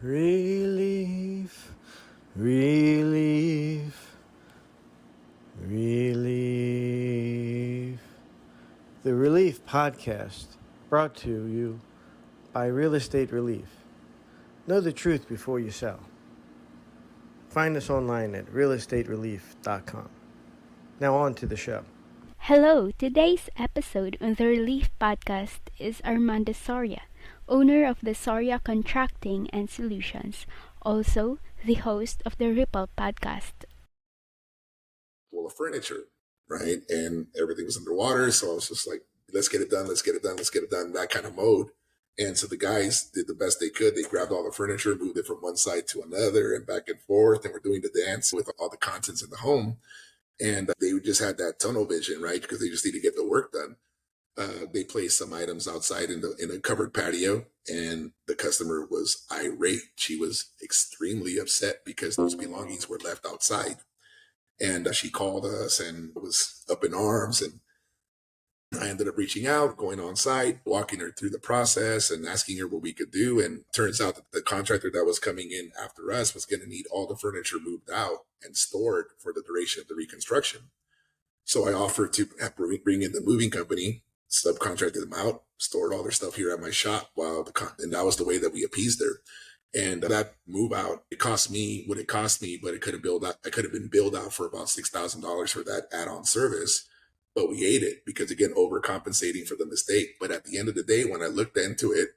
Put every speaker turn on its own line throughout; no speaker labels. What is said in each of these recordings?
Relief, relief, relief. The Relief Podcast, brought to you by Real Estate Relief. Know the truth before you sell. Find us online at realestatelief.com. Now on to the show.
Hello, today's episode on the Relief Podcast is Armando Soria, owner of the Soria Contracting and Solutions, also the host of the Ripple Podcast.
Full of furniture, right? And everything was underwater. So I was just like, let's get it done, let's get it done, let's get it done, that kind of mode. And so the guys did the best they could. They grabbed all the furniture, moved it from one side to another and back and forth. And we're doing the dance with all the contents in the home. And they just had that tunnel vision, right? Because they just need to get the work done. They placed some items outside in a covered patio, and the customer was irate. She was extremely upset because those belongings were left outside. And she called us and was up in arms. And I ended up reaching out, going on site, walking her through the process and asking her what we could do. And turns out that the contractor that was coming in after us was going to need all the furniture moved out and stored for the duration of the reconstruction. So I offered to bring in the moving company, subcontracted them out, stored all their stuff here at my shop and that was the way that we appeased her. And that move out, it cost me what it cost me, but I could have been billed out for about $6,000 for that add-on service. But we ate it because, again, overcompensating for the mistake. But at the end of the day, when I looked into it,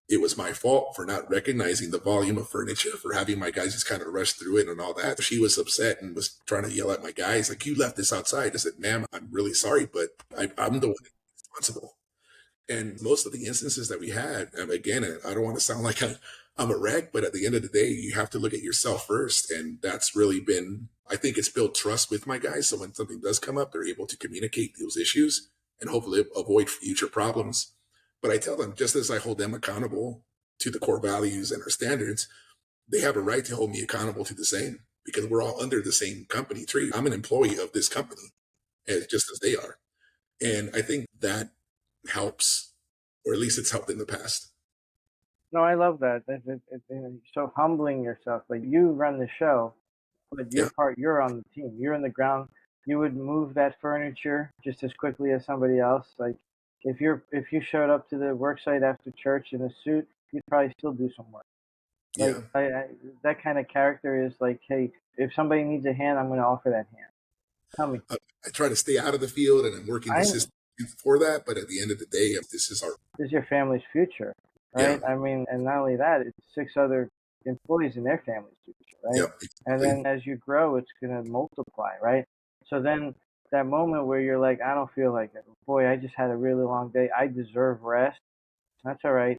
it was my fault for not recognizing the volume of furniture, for having my guys just kind of rush through it and all that. She was upset and was trying to yell at my guys, like, you left this outside. I said, ma'am, I'm really sorry, but I'm the one responsible. And most of the instances that we had, and again, I don't want to sound like I'm a wreck, but at the end of the day, you have to look at yourself first. And that's really been, I think it's built trust with my guys. So when something does come up, they're able to communicate those issues and hopefully avoid future problems. But I tell them, just as I hold them accountable to the core values and our standards, they have a right to hold me accountable to the same, because we're all under the same company tree. I'm an employee of this company, just as they are. And I think that helps, or at least it's helped in the past.
No, I love that. You're so humbling yourself. Like, you run the show, but you're on the team. You're in the ground. You would move that furniture just as quickly as somebody else. Like, if you showed up to the work site after church in a suit, you'd probably still do some work. Like,
Yeah.
that kind of character is like, hey, if somebody needs a hand, I'm going to offer that hand. Tell me.
I try to stay out of the field, and I'm working the system for that. But at the end of the day, this is
your family's future, right? Yeah. I mean, and not only that, it's 6 other employees in their family's future, right?
Yeah, exactly.
And then as you grow, it's going to multiply, right? So then that moment where you're like, I don't feel like it. Boy, I just had a really long day. I deserve rest. That's all right.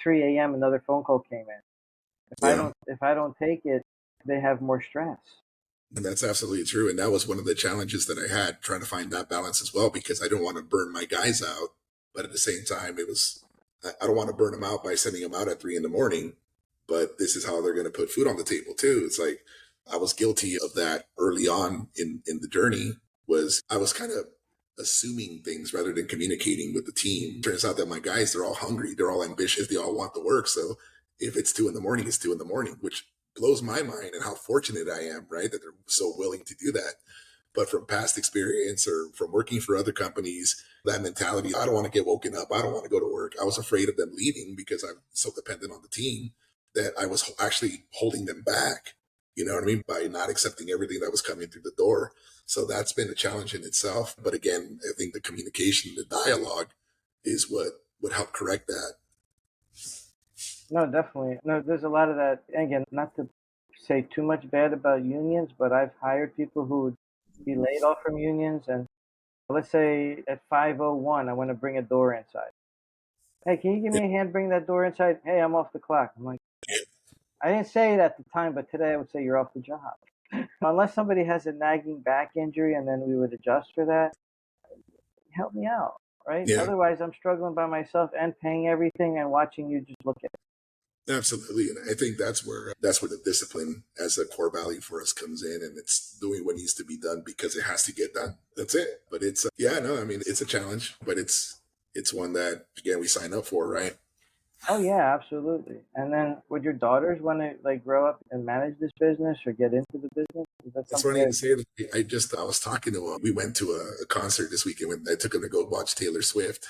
3 a.m. another phone call came in. If I don't take it, they have more stress.
And that's absolutely true. And that was one of the challenges that I had, trying to find that balance as well, because I don't want to burn my guys out. But at the same time, I don't want to burn them out by sending them out at 3 a.m, but this is how they're going to put food on the table too. It's like, I was guilty of that early on in the journey. I was kind of assuming things rather than communicating with the team. Turns out that my guys, they're all hungry. They're all ambitious. They all want the work. So if it's 2 a.m, it's 2 a.m, which blows my mind, and how fortunate I am, right, that they're so willing to do that. But from past experience or from working for other companies, that mentality, I don't want to get woken up. I don't want to go to work. I was afraid of them leaving because I'm so dependent on the team that I was actually holding them back, you know what I mean, by not accepting everything that was coming through the door. So that's been a challenge in itself. But again, I think the communication, the dialogue is what would help correct that.
No, definitely. No, there's a lot of that. Again, not to say too much bad about unions, but I've hired people who would be laid off from unions. And let's say at 5:01, I want to bring a door inside. Hey, can you give me a hand bring that door inside? Hey, I'm off the clock. I'm like, I didn't say it at the time, but today I would say you're off the job. Unless somebody has a nagging back injury, and then we would adjust for that. Help me out, right? Yeah. Otherwise, I'm struggling by myself and paying everything and watching you just look at it.
Absolutely. And I think that's where the discipline as a core value for us comes in, and it's doing what needs to be done because it has to get done. That's it. But it's a challenge, but it's one that, again, we sign up for, right?
Oh yeah, absolutely. And then would your daughters want to like grow up and manage this business or get into the business? Is that
It's
something
funny you
that
say that. I was talking to him. We went to a concert this weekend when I took him to go watch Taylor Swift.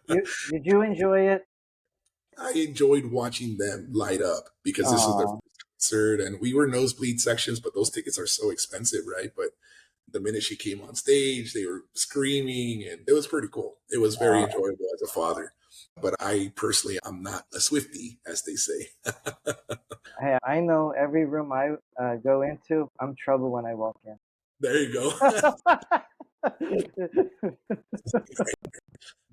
you did you enjoy it?
I enjoyed watching them light up because this was their
Oh,
first concert and we were nosebleed sections, but those tickets are so expensive, right? But the minute she came on stage, they were screaming and it was pretty cool. It was very
oh.
enjoyable as a father. But I personally, I'm not a Swiftie, as they say.
Hey, I know every room I go into, I'm trouble when I walk in.
There you go.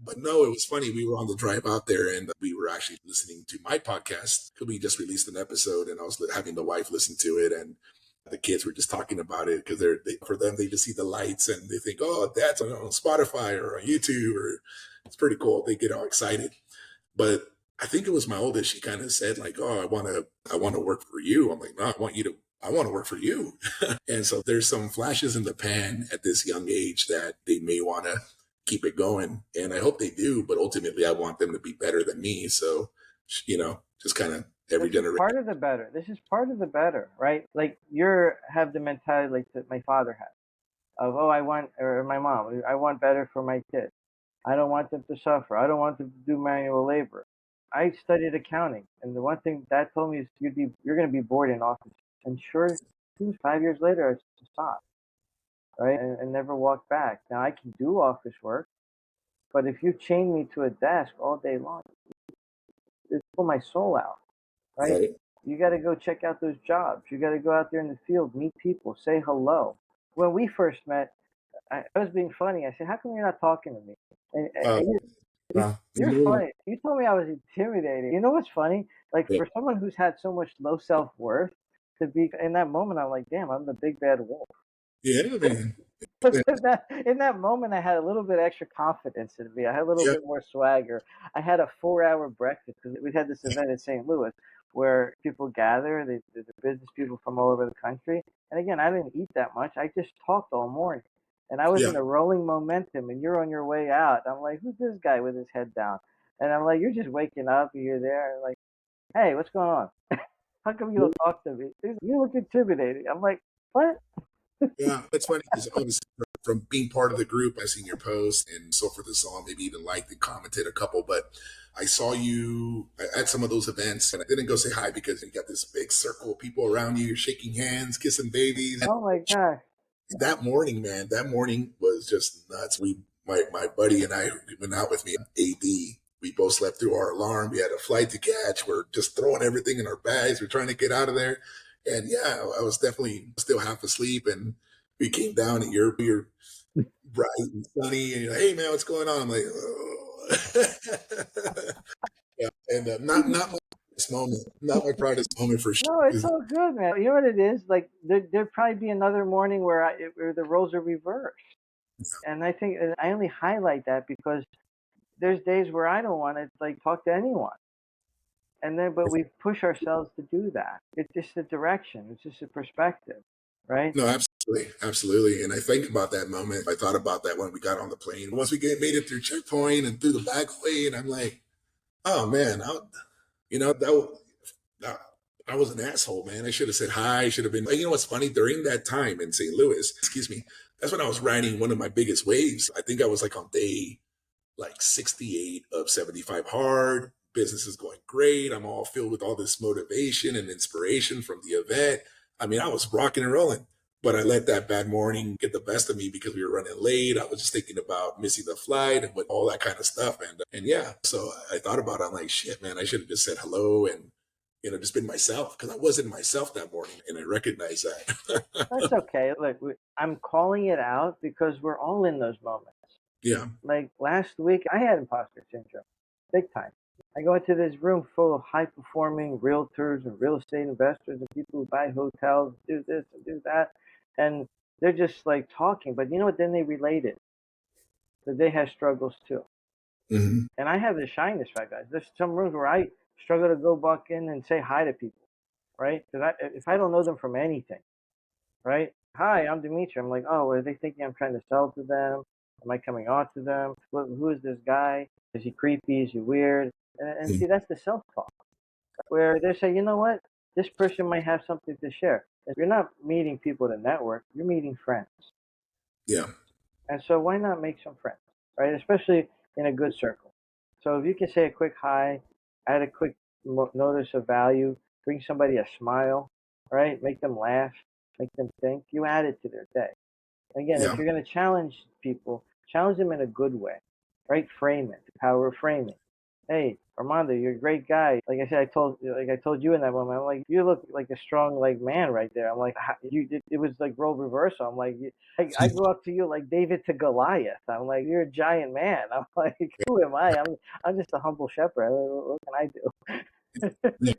But no, it was funny. We were on the drive out there and we were actually listening to my podcast. We just released an episode and I was having the wife listen to it and the kids were just talking about it because for them, they just see the lights and they think, oh, that's on Spotify or on YouTube or it's pretty cool. They get all excited. But I think it was my oldest. She kind of said like, oh, I want to work for you. I'm like, no, I want to work for you. And so there's some flashes in the pan at this young age that they may want to keep it going. And I hope they do, but ultimately I want them to be better than me. So, just kind of every
This is
generation.
part of the better. This is part of the better, right? Like you have the mentality like that my father had of, oh, I want, or my mom, I want better for my kids. I don't want them to suffer. I don't want them to do manual labor. I studied accounting, and the one thing Dad told me is you're going to be bored in office. And sure, 5 years later, I stopped, right, and never walked back. Now I can do office work, but if you chain me to a desk all day long, it pull my soul out, right?
Right.
You got to go check out those jobs. You got to go out there in the field, meet people, say hello. When we first met, I was being funny. I said, "How come you're not talking to me?"
Uh,
And you're funny. You told me I was intimidating. You know what's funny? Like
yeah.
for someone who's had so much low self worth, to be in that moment, I'm like, damn, I'm the big bad wolf.
Yeah, man.
But in that moment, I had a little bit extra confidence in me. I had a little
Yeah.
bit more swagger. I had a 4 hour breakfast because we had this event in St. Louis where people gather, the business people from all over the country. And again, I didn't eat that much. I just talked all morning. And I was
Yeah.
in a rolling momentum, and you're on your way out. I'm like, who's this guy with his head down? And I'm like, you're just waking up, and you're there. Like, hey, what's going on? How come you don't talk to me? You look intimidating. I'm like, what?
Yeah. It's funny because obviously from being part of the group, I seen your post and so forth and so on, maybe even liked and commented a couple, but I saw you at some of those events and I didn't go say hi because you got this big circle of people around you, shaking hands, kissing babies.
Oh my gosh.
That morning, man, that morning was just nuts. My buddy and I who went out with me, AD, we both slept through our alarm. We had a flight to catch. We're just throwing everything in our bags. We're trying to get out of there. And yeah, I was definitely still half asleep. And we came down and you're bright and sunny. And you're like, hey man, what's going on? I'm like, oh. Yeah. And not my proudest moment, not my proudest moment for
No, it's
sure.
all good, man. You know what it is? Like there'd probably be another morning where the roles are reversed, and I think and I only highlight that because there's days where I don't want to like talk to anyone, and then but we push ourselves to do that. It's just a direction. It's just a perspective, right?
No, absolutely, absolutely. And I think about that moment. I thought about that when we got on the plane. Once we made it through checkpoint and through the back way, and I'm like, oh man, that I was an asshole, man. I should have said hi. I should have been. You know what's funny? During that time in St. Louis, excuse me, that's when I was riding one of my biggest waves. I think I was like on day like 68 of 75 hard. Business is going great. I'm all filled with all this motivation and inspiration from the event. I mean, I was rocking and rolling, but I let that bad morning get the best of me because we were running late. I was just thinking about missing the flight and with all that kind of stuff. And yeah, so I thought about it. I'm like, shit, man, I should have just said hello and, just been myself because I wasn't myself that morning. And I recognize that.
That's okay. Look, I'm calling it out because we're all in those moments.
Yeah.
Like last week, I had imposter syndrome, big time. I go into this room full of high performing realtors and real estate investors and people who buy hotels, do this and do that. And they're just like talking. But you know what? Then they related that they have struggles too.
Hmm.
And I have the shyness, right, guys? There's some rooms where I struggle to go back in and say hi to people, right? Because if I don't know them from anything, right? Hi, I'm Demetri. I'm like, oh, are they thinking I'm trying to sell to them? Am I coming on to them? Who is this guy? Is he creepy? Is he weird? And see, that's the self-talk where they say, you know what, this person might have something to share. If you're not meeting people to network, you're meeting friends.
Yeah.
And so why not make some friends, right? Especially in a good circle. So if you can say a quick hi, add a quick notice of value, bring somebody a smile, right? Make them laugh, make them think. You add it to their day. Again, if
Yeah.
you're going to challenge people, challenge them in a good way, right? Frame it, the power of framing. Hey, Armando, you're a great guy. Like I said, I told you in that moment. I'm like, you look like a strong like man right there. I'm like, it was like role reversal. I'm like, I go up to you like David to Goliath. I'm like, you're a giant man. I'm like, who am I? I'm just a humble shepherd. What can I do?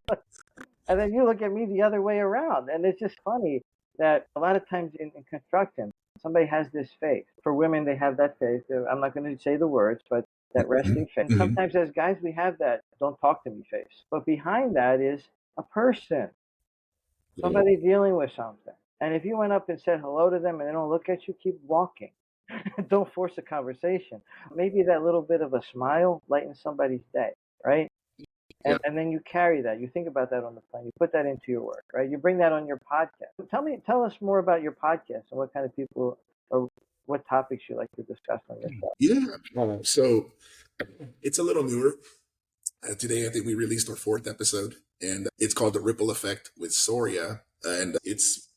And then you look at me the other way around. And it's just funny that a lot of times in construction, somebody has this faith. For women, they have that faith. I'm not going to say the words, but that
Mhm.
resting faith.
Mhm.
Sometimes as guys, we have that don't talk to me face. But behind that is a person,
Yeah.
somebody dealing with something. And if you went up and said hello to them and they don't look at you, keep walking. Don't force a conversation. Maybe that little bit of a smile lightens somebody's day, right?
Yeah.
And then you carry that. You think about that on the plane. You put that into your work, right? You bring that on your podcast. Tell us more about your podcast and what kind of people or what topics you like to discuss on your show.
Yeah. So it's a little newer. Today, I think we released our fourth episode, and it's called The Ripple Effect with Soria. And it's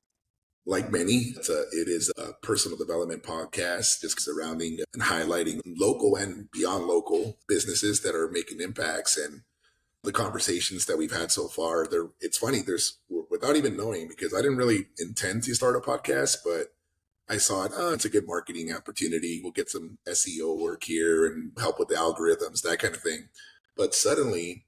like many, it is a personal development podcast just surrounding and highlighting local and beyond local businesses that are making impacts. And the conversations that we've had so far, it's funny, without even knowing, because I didn't really intend to start a podcast, but I saw it, it's a good marketing opportunity. We'll get some SEO work here and help with the algorithms, that kind of thing. But suddenly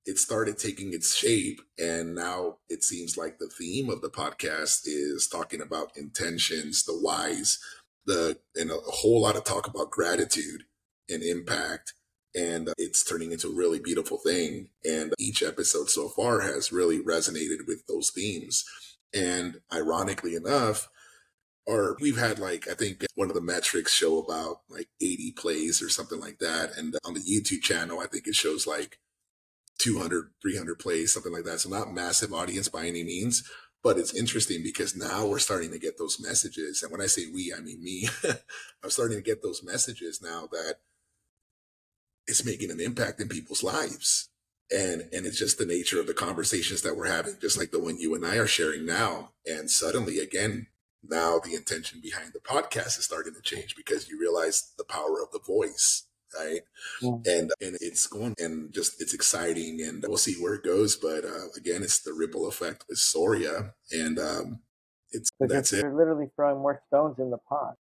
it started taking its shape. And now it seems like the theme of the podcast is talking about intentions, the whys, and a whole lot of talk about gratitude and impact. And it's turning into a really beautiful thing. And each episode so far has really resonated with those themes. And ironically enough, or we've had like, I think one of the metrics show about like 80 plays or something like that. And on the YouTube channel, I think it shows like 200, 300 plays, something like that. So not massive audience by any means, but it's interesting because now we're starting to get those messages. And when I say we, I mean me. I'm starting to get those messages now that it's making an impact in people's lives. And it's just the nature of the conversations that we're having, just like the one you and I are sharing now. And suddenly again, now the intention behind the podcast is starting to change because you realize the power of the voice, right?
Mm.
And it's going, and just it's exciting, and we'll see where it goes. But again, it's the ripple effect with Soria, and it's
So
that's it.
you're literally throwing more stones in the pond.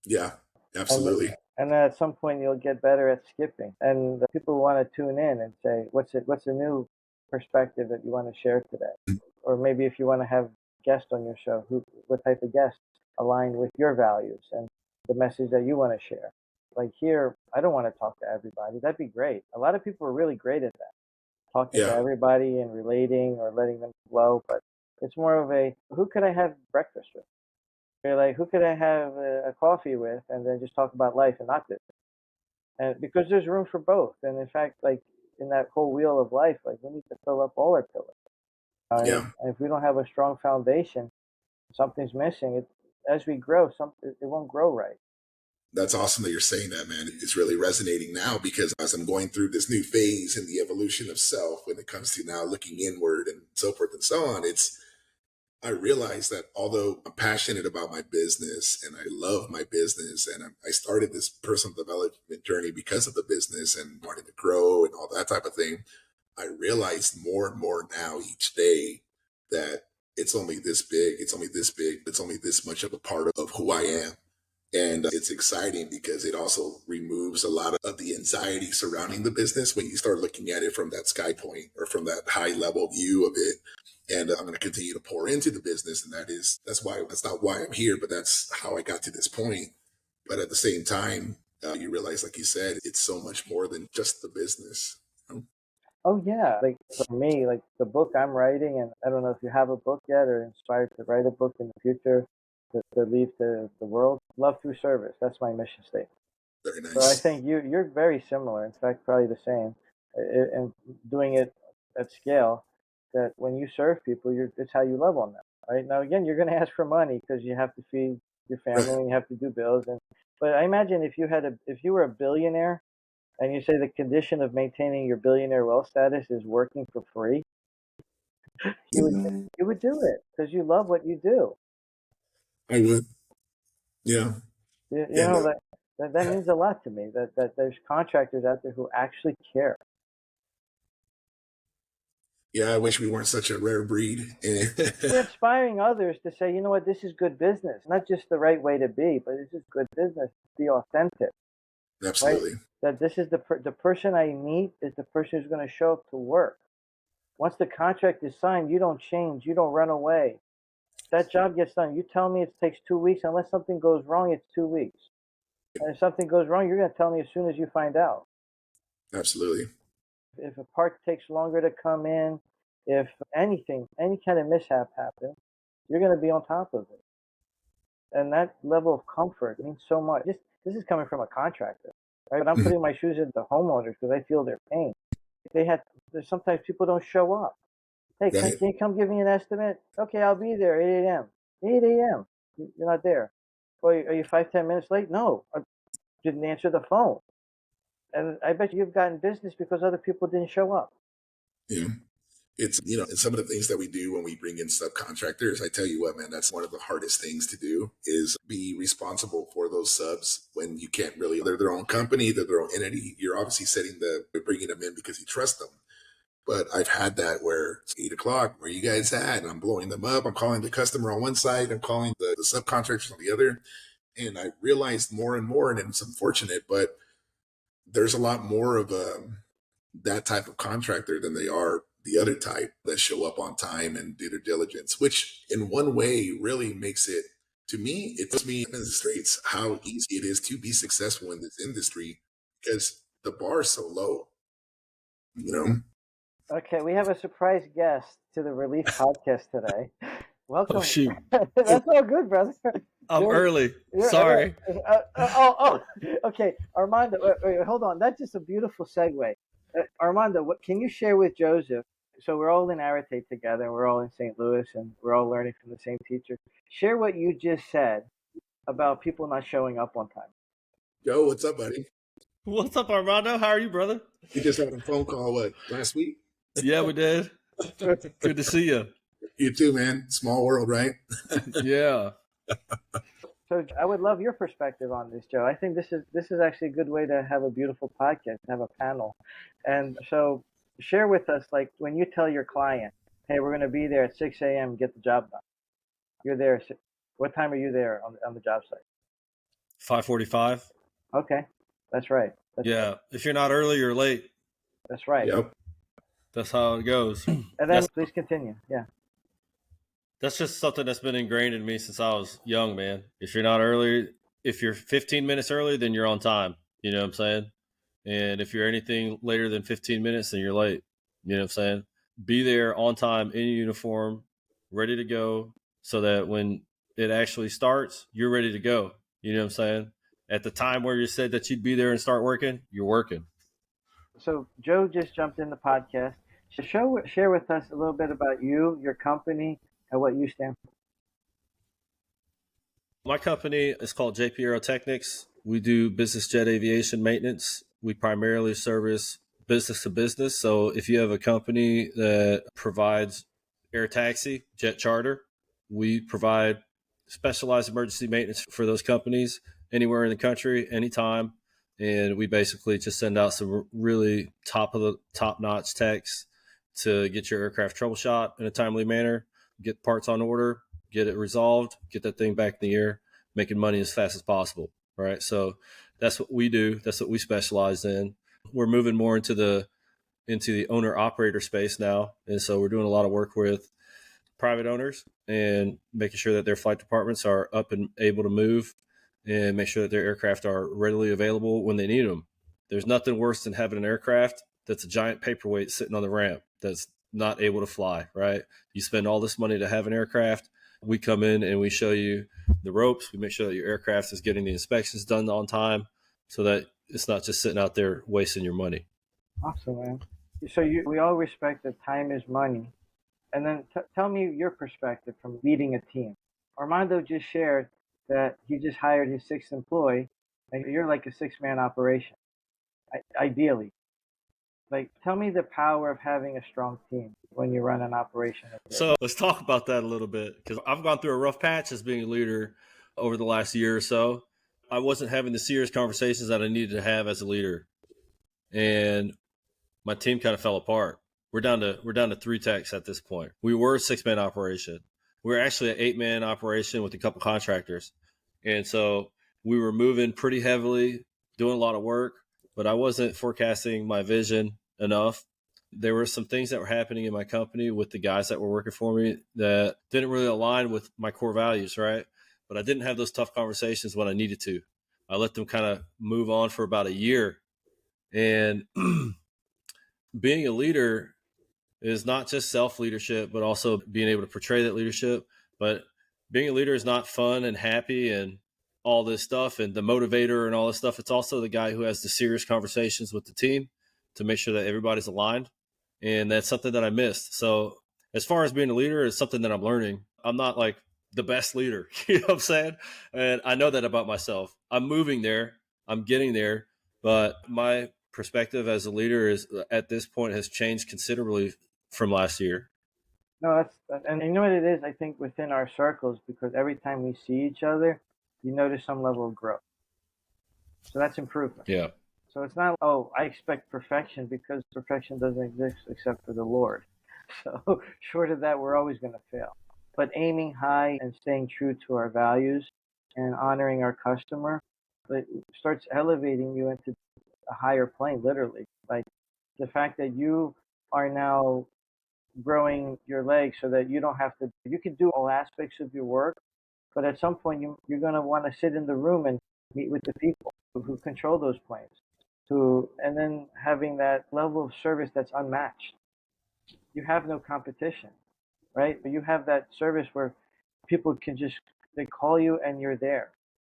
Yeah,
And
absolutely.
and then at some point you'll get better at skipping. And people want to tune in and say, what's a new perspective that you want to share today? Or maybe if you want to have guests on your show, what type of guests align with your values and the message that you want to share. Like here, I don't want to talk to everybody. That'd be great. A lot of people are really great at that, talking to
Yeah,
everybody and relating or letting them flow. But it's more of a who could I have breakfast with? Or like who could I have a coffee with, and then just talk about life and not this. And because there's room for both. And in fact, like in that whole wheel of life, like we need to fill up all our pillars.
yeah.
And if we don't have a strong foundation, something's missing. As we grow, it won't grow right.
That's awesome that you're saying that, man. It's really resonating now because as I'm going through this new phase in the evolution of self, when it comes to now looking inward and so forth and so on, I realize that although I'm passionate about my business and I love my business, and I started this personal development journey because of the business and wanting to grow and all that type of thing, I realize more and more now each day that it's only this big, it's only this big, it's only this much of a part of who I am. And it's exciting because it also removes a lot of the anxiety surrounding the business when you start looking at it from that sky point or from that high level view of it. And I'm going to continue to pour into the business. And that's not why I'm here, but that's how I got to this point. But at the same time, you realize, like you said, it's so much more than just the business. You know?
Oh yeah, like for me, like the book I'm writing, and I don't know if you have a book yet or inspired to write a book in the future to leave to the world. Love through service. That's my mission statement.
Very
So I
nice.
think you're very similar. In fact, probably the same. and doing it at scale, that when you serve people, it's how you love on them. Right now, again, you're going to ask for money because you have to feed your family and you have to do bills. But I imagine if you were a billionaire and you say the condition of maintaining your billionaire wealth status is working for free, you would you would do it because you love what you do.
I would. Yeah.
You
And
know that means a lot to me. That there's contractors out there who actually care.
yeah, I wish we weren't such a rare breed.
You're inspiring others to say, you know what, this is good business. Not just the right way to be, but this is good business. Be authentic, right?
Absolutely.
That this is the person I meet is the person who's going to show up to work. Once the contract is signed, you don't change. You don't run away. That job gets done. You tell me it takes 2 weeks. Unless something goes wrong, it's 2 weeks. And if something goes wrong, you're going to tell me as soon as you find out.
Absolutely.
If a part takes longer to come in, if anything, any kind of mishap happens, you're going to be on top of it. And that level of comfort means so much. This is coming from a contractor, right? But I'm putting my shoes into homeowners because I feel their pain. There's sometimes people don't show up. Hey,
Right.
can you come give me an estimate? Okay, I'll be there 8 a.m. 8 a.m. You're not there. Well, are you 5, 10 minutes late? No, I didn't answer the phone. And I bet you've gotten business because other people didn't show up.
Yeah. It's, and some of the things that we do when we bring in subcontractors, I tell you what, man, that's one of the hardest things to do is be responsible for those subs when you can't really, they're their own company, they're their own entity. You're obviously bringing them in because you trust them. But I've had that where it's 8 o'clock, where you guys at? And I'm blowing them up. I'm calling the customer on one side. I'm calling the subcontractors on the other. And I realized more and more, and it's unfortunate, but there's a lot more of that type of contractor than they are the other type that show up on time and do their diligence, which in one way really makes it, to me, it puts me in the streets how easy it is to be successful in this industry because the bar is so low, you know?
Okay, we have a surprise guest to the Relief podcast today. Welcome.
Oh, shoot.
That's all good, brother.
I'm early.
Yeah,
Sorry.
Okay. Armando, wait, hold on. That's just a beautiful segue. Armando, what can you share with Joseph? So we're all in Arete together. We're all in St. Louis, and we're all learning from the same teacher. Share what you just said about people not showing up on time.
Joe, what's up, buddy?
What's up, Armando? How are you, brother?
We just had a phone call, last week?
Yeah, we did. Good to see you.
You too, man. Small world, right?
Yeah.
So I would love your perspective on this, Joe. I think this is actually a good way to have a beautiful podcast, have a panel. And so share with us, like when you tell your client, hey, we're going to be there at 6 a.m., get the job done. You're there. What time are you there on the job site?
5:45.
Okay. That's right.
Yeah. If you're not early, you're late.
That's right.
Yep.
That's how it goes.
And then please continue. Yeah.
That's just something that's been ingrained in me since I was young, man. If you're not early, if you're 15 minutes early, then you're on time. You know what I'm saying? And if you're anything later than 15 minutes, then you're late. You know what I'm saying? Be there on time in uniform, ready to go, so that when it actually starts, you're ready to go. You know what I'm saying? At the time where you said that you'd be there and start working, you're working.
So Joe just jumped in the podcast. Share with us a little bit about you, your company, and what you stand for.
My company is called JP Aerotechnics. We do business jet aviation maintenance. We primarily service business to business. So if you have a company that provides air taxi, jet charter, we provide specialized emergency maintenance for those companies anywhere in the country, anytime. And we basically just send out some really top-notch techs to get your aircraft troubleshot in a timely manner, get parts on order, get it resolved, get that thing back in the air, making money as fast as possible. Right. So that's what we do. That's what we specialize in. We're moving more into the owner operator space now. And so we're doing a lot of work with private owners and making sure that their flight departments are up and able to move and make sure that their aircraft are readily available when they need them. There's nothing worse than having an aircraft that's a giant paperweight sitting on the ramp that's not able to fly, right? You spend all this money to have an aircraft. We come in and we show you the ropes. We make sure that your aircraft is getting the inspections done on time so that it's not just sitting out there wasting your money.
Awesome, man. So we all respect that time is money. And then tell me your perspective from leading a team. Armando just shared that he just hired his sixth employee, and you're like a six-man operation, ideally. Like, tell me the power of having a strong team when you run an operation.
So let's talk about that a little bit, because I've gone through a rough patch as being a leader over the last year or so. I wasn't having the serious conversations that I needed to have as a leader, and my team kind of fell apart. We're down to three techs at this point. We were a 6-man operation. We were actually an 8-man operation with a couple contractors, and so we were moving pretty heavily, doing a lot of work, but I wasn't forecasting my vision enough. There were some things that were happening in my company with the guys that were working for me that didn't really align with my core values, right? But I didn't have those tough conversations when I needed to. I let them kind of move on for about a year. And being a leader is not just self-leadership, but also being able to portray that leadership. But being a leader is not fun and happy and all this stuff and the motivator and all this stuff. It's also the guy who has the serious conversations with the team to make sure that everybody's aligned. And that's something that I missed. So as far as being a leader, it's something that I'm learning. I'm not like the best leader, you know what I'm saying? And I know that about myself. I'm moving there. I'm getting there. But my perspective as a leader is at this point has changed considerably from last year.
No, and you know what it is? I think within our circles, because every time we see each other, you notice some level of growth. So that's improvement.
Yeah.
So it's not, oh, I expect perfection, because perfection doesn't exist except for the Lord. So short of that, we're always going to fail. But aiming high and staying true to our values and honoring our customer, it starts elevating you into a higher plane, literally. Like the fact that you are now growing your legs so that you don't have to, you can do all aspects of your work, but at some point you're going to want to sit in the room and meet with the people who control those planes, and then having that level of service that's unmatched. You have no competition, right? But you have that service where people can just, they call you and you're there.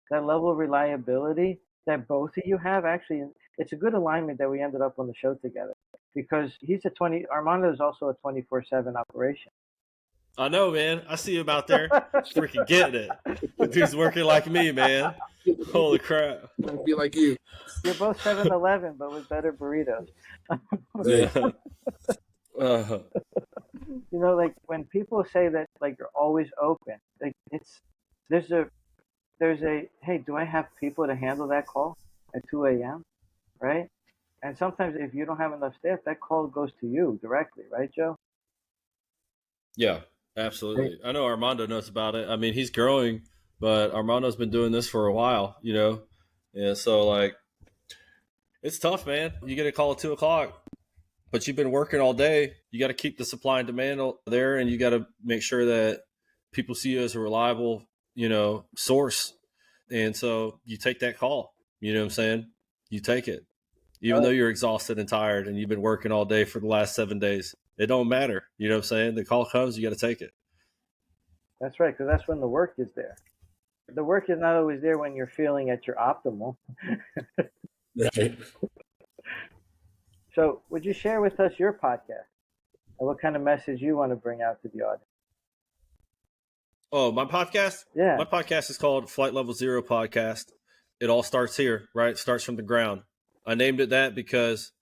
That level of reliability that both of you have, actually, it's a good alignment that we ended up on the show together, because Armando is also a 24/7 operation.
I know, man. I see him out there freaking getting it. The dude's working like me, man. Holy crap.
I'll be like you.
You're both 7-Eleven, but with better burritos.
Yeah.
You know, like when people say that, like you're always open, like there's a hey, do I have people to handle that call at 2 a.m., right? And sometimes if you don't have enough staff, that call goes to you directly, right, Joe?
Yeah, absolutely. I know Armando knows about it. I mean, he's growing, but Armando's been doing this for a while, you know? And so, like, it's tough, man. You get a call at 2 o'clock, but you've been working all day. You got to keep the supply and demand there, and you got to make sure that people see you as a reliable, you know, source. And so you take that call, you know what I'm saying? You take it. Even though you're exhausted and tired and you've been working all day for the last 7 days, it don't matter. You know what I'm saying? The call comes, you got to take it.
That's right, because that's when the work is there. The work is not always there when you're feeling at your optimal.
Right.
So would you share with us your podcast and what kind of message you want to bring out to the audience?
Oh, my podcast?
Yeah.
My podcast is called Flight Level Zero Podcast. It all starts here, right? It starts from the ground. I named it that because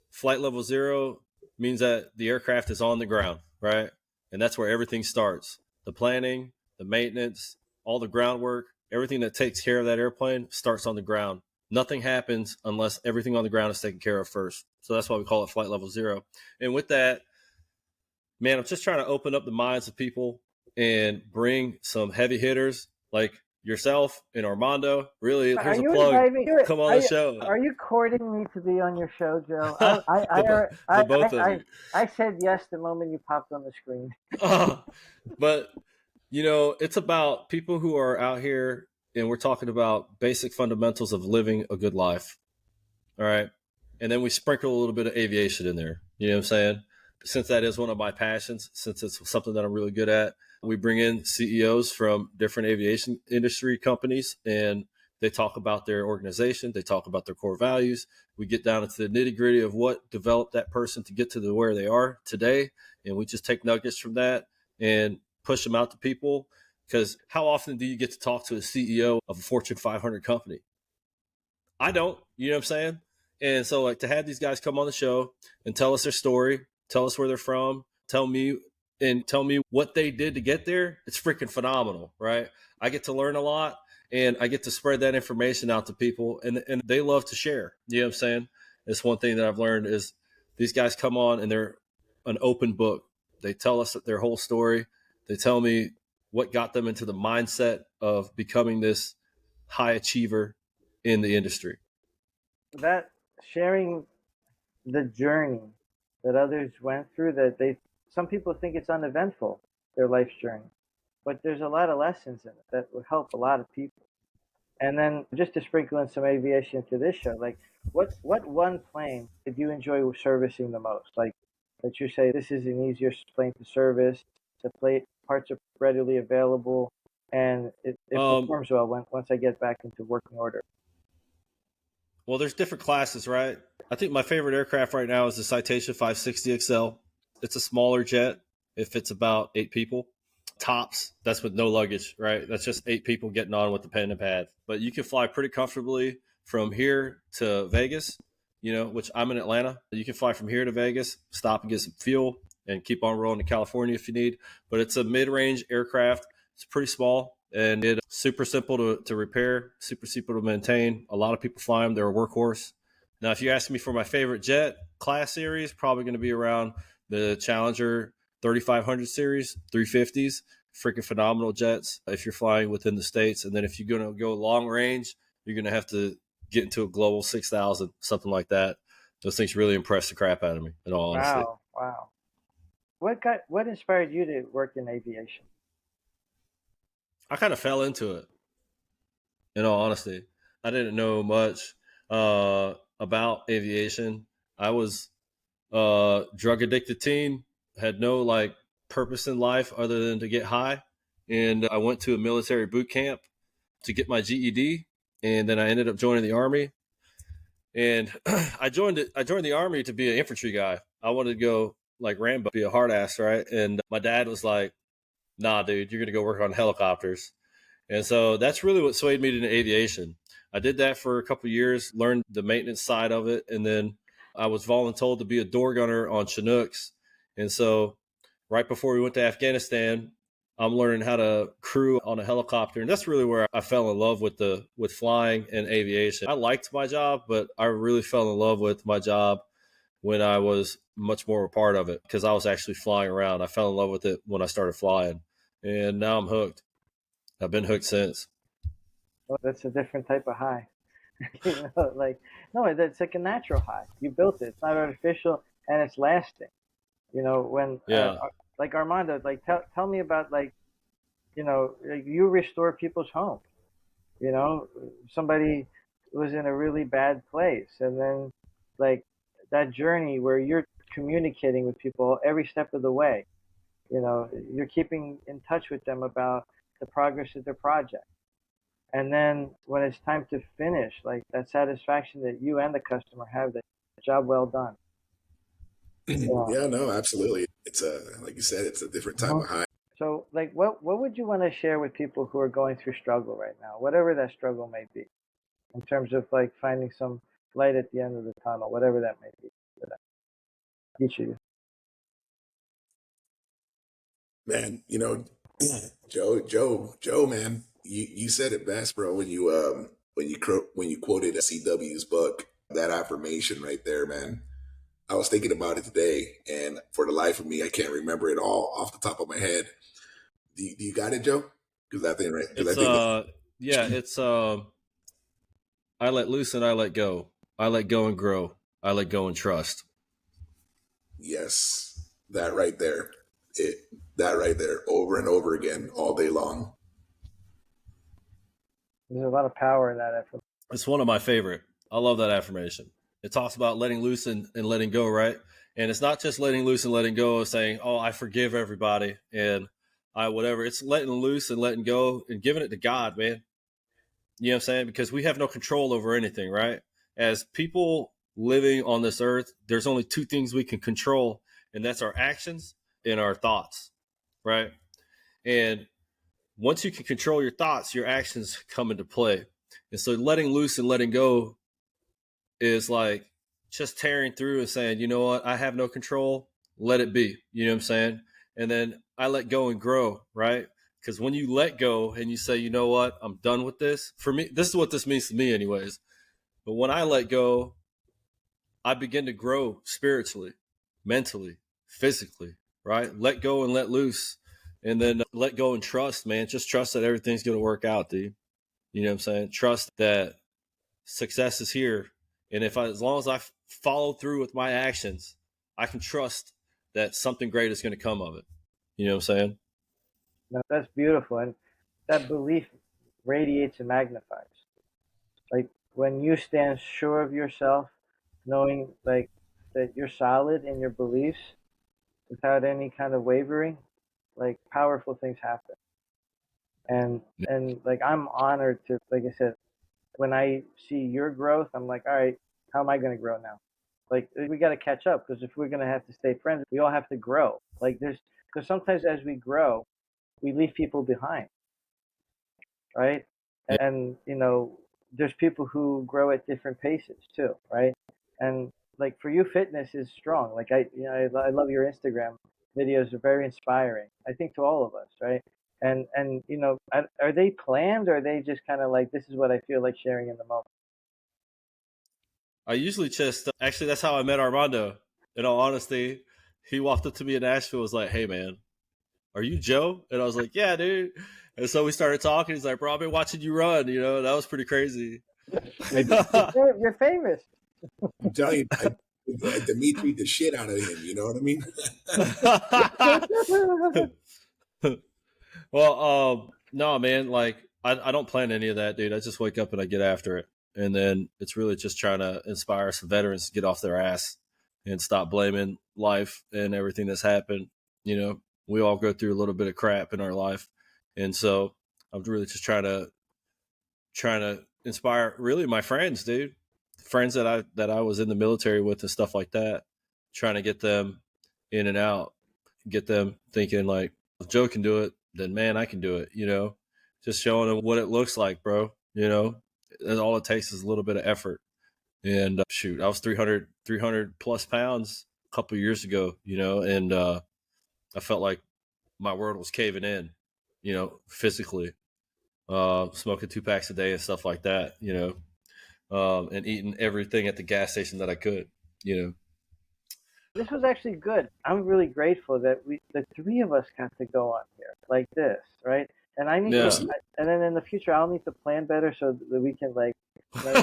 Flight Level Zero means that the aircraft is on the ground, right? And that's where everything starts. The planning, the maintenance, all the groundwork, everything that takes care of that airplane starts on the ground. Nothing happens unless everything on the ground is taken care of first. So that's why we call it Flight Level Zero. And with that, man, I'm just trying to open up the minds of people and bring some heavy hitters like yourself and Armando. Really, here's a plug. Come on the show.
Are you courting me to be on your show, Joe?
Both of you.
I said yes the moment you popped on the screen.
But, you know, it's about people who are out here, and we're talking about basic fundamentals of living a good life. All right. And then we sprinkle a little bit of aviation in there. You know what I'm saying? Since that is one of my passions, since it's something that I'm really good at, we bring in CEOs from different aviation industry companies, and They talk about their organization. They talk about their core values. We get down into the nitty gritty of what developed that person to get to where they are today. And we just take nuggets from that and push them out to people. Because how often do you get to talk to a CEO of a Fortune 500 company? I don't, you know what I'm saying? And so like to have these guys come on the show and tell us their story, tell us where they're from, tell me what they did to get there, it's freaking phenomenal, right? I get to learn a lot and I get to spread that information out to people and they love to share. You know what I'm saying? It's one thing that I've learned is these guys come on and they're an open book. They tell us their whole story. They tell me what got them into the mindset of becoming this high achiever in the industry.
That sharing the journey that others went through, some people think it's uneventful, their life's journey, but there's a lot of lessons in it that would help a lot of people. And then just to sprinkle in some aviation to this show, like what one plane did you enjoy servicing the most? Like that you say this is an easier plane to service, parts are readily available, and it performs well once I get back into working order.
Well, there's different classes, right? I think my favorite aircraft right now is the Citation 560 XL. It's a smaller jet. It fits about 8 people. Tops, that's with no luggage, right? That's just 8 people getting on with the pen and pad. But you can fly pretty comfortably from here to Vegas, which I'm in Atlanta. You can fly from here to Vegas, stop and get some fuel, and keep on rolling to California if you need. But it's a mid-range aircraft. It's pretty small, and it's super simple to repair, super simple to maintain. A lot of people fly them. They're a workhorse. Now, if you ask me for my favorite jet class series, probably going to be around the Challenger 3500 series, 350s, freaking phenomenal jets if you're flying within the States. And then if you're going to go long range, you're going to have to get into a Global 6000, something like that. Those things really impress the crap out of me, in all honesty.
Wow. What inspired you to work in aviation?
I kind of fell into it, in all honesty. I didn't know much about aviation. I was a drug addicted teen, had no purpose in life other than to get high. And I went to a military boot camp to get my GED. And then I ended up joining the Army. And I joined the Army to be an infantry guy. I wanted to go like Rambo, be a hard ass, right? And my dad was like, nah, dude, you're going to go work on helicopters. And so that's really what swayed me into aviation. I did that for a couple of years, learned the maintenance side of it. And then I was voluntold to be a door gunner on Chinooks. And so right before we went to Afghanistan, I'm learning how to crew on a helicopter. And that's really where I fell in love with flying and aviation. I liked my job, but I really fell in love with my job when I was much more a part of it because I was actually flying around. I fell in love with it when I started flying. And now I'm hooked. I've been hooked since.
Well, that's a different type of high. No, it's like a natural high. You built it. It's not artificial, and it's lasting. When like Armando, tell me about you restore people's homes. Somebody was in a really bad place, and then that journey where you're communicating with people every step of the way. You're keeping in touch with them about the progress of their project. And then when it's time to finish, that satisfaction that you and the customer have, that job well done.
Yeah, no, absolutely. It's like you said, it's a different type of high.
So what would you want to share with people who are going through struggle right now, whatever that struggle may be, in terms of finding some light at the end of the tunnel, whatever that may be for them, each of you?
Man, Joe, man, you said it best, bro, when you quoted CW's book, that affirmation right there, man. I was thinking about it today, and for the life of me, I can't remember it all off the top of my head. Do you got it, Joe? Because I think right.
It's I let loose and I let go. I let go and grow. I let go and trust.
Yes, that right there. That right there, over and over again, all day long.
There's a lot of power in that effort.
It's one of my favorite. I love that affirmation. It talks about letting loose and letting go, right? And it's not just letting loose and letting go of saying, oh, I forgive everybody and I whatever. It's letting loose and letting go and giving it to God, man. You know what I'm saying? Because we have no control over anything, right? As people living on this earth, there's only two things we can control, and that's our actions and our thoughts, right? And once you can control your thoughts, your actions come into play. And so letting loose and letting go is like just tearing through and saying, you know what, I have no control, let it be. You know what I'm saying? And then I let go and grow, right? Because when you let go and you say, you know what, I'm done with this. For me, this is what this means to me, anyways. But when I let go, I begin to grow spiritually, mentally, physically, right? Let go and let loose. And then let go and trust, man. Just trust that everything's going to work out, dude. You know what I'm saying? Trust that success is here. And as long as I follow through with my actions, I can trust that something great is going to come of it. You know what I'm saying?
No, that's beautiful, and that belief radiates and magnifies. Like when you stand sure of yourself, knowing like that you're solid in your beliefs without any kind of wavering, like powerful things happen. And like I'm honored to, like I said, when I see your growth, I'm like, all right, how am I going to grow now? Like we got to catch up, because if we're going to have to stay friends, we all have to grow. Like there's because sometimes as we grow, we leave people behind, right? And there's people who grow at different paces too, right? And like for you, fitness is strong. Like I love your Instagram videos; are very inspiring. I think to all of us, right? And are they planned, or are they just kind of like, this is what I feel like sharing in the moment?
I usually just, actually, that's how I met Armando. In all honesty, he walked up to me in Nashville, was like, hey, man, are you Joe? And I was like, yeah, dude. And so we started talking. He's like, bro, I've been watching you run. That was pretty crazy.
You're famous.
I'm telling you, Demetri the shit out of him. You know what I mean?
Well, no, man, like I don't plan any of that, dude. I just wake up and I get after it. And then it's really just trying to inspire some veterans to get off their ass and stop blaming life and everything that's happened. We all go through a little bit of crap in our life. And so I'm really just trying to inspire really my friends, dude. Friends that I was in the military with and stuff like that, trying to get them in and out, get them thinking like, if Joe can do it, then man, I can do it, just showing them what it looks like, bro. And all it takes is a little bit of effort. And shoot, I was 300 plus pounds a couple of years ago, and I felt like my world was caving in, physically, smoking 2 packs a day and stuff like that, and eating everything at the gas station that I could,
This was actually good. I'm really grateful that the three of us got to go on here like this, right? And I need
Yeah.
and then in the future, I'll need to plan better so that we can like. But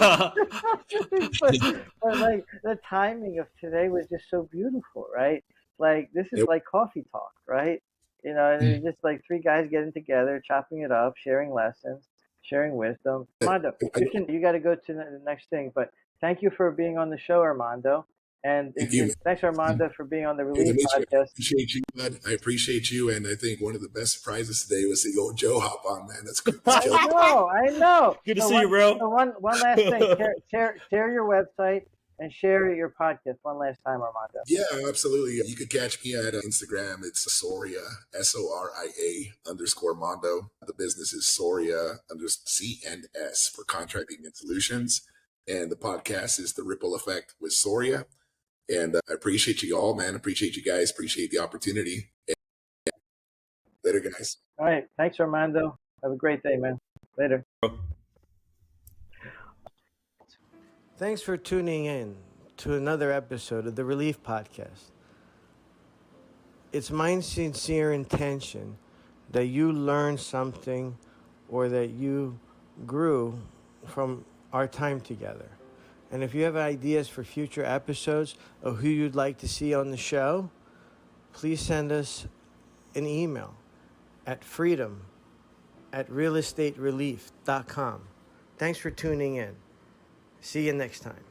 like the timing of today was just so beautiful, right? Like this is like coffee talk, right? And it's just like three guys getting together, chopping it up, sharing lessons, sharing wisdom. Armando, you got to go to the next thing, but thank you for being on the show, Armando. And thanks, Armando, for being on the Relief Podcast.
I appreciate you, bud. I appreciate you. And I think one of the best surprises today was to go Joe hop on, man. That's good.
I know.
Good to see you, bro.
So one last thing. Share your website and share your podcast one last time, Armando.
Yeah, absolutely. You could catch me at Instagram. It's Soria, SORIA_Mondo. The business is Soria C&S for contracting and solutions. And the podcast is The Ripple Effect with Soria. And I appreciate you all, man. Appreciate you guys. Appreciate the opportunity. Later, guys.
All right. Thanks, Armando. Have a great day, man. Later. Thanks for tuning in to another episode of the Relief Podcast. It's my sincere intention that you learn something or that you grew from our time together. And if you have ideas for future episodes of who you'd like to see on the show, please send us an email at freedom@realestaterelief.com. Thanks for tuning in. See you next time.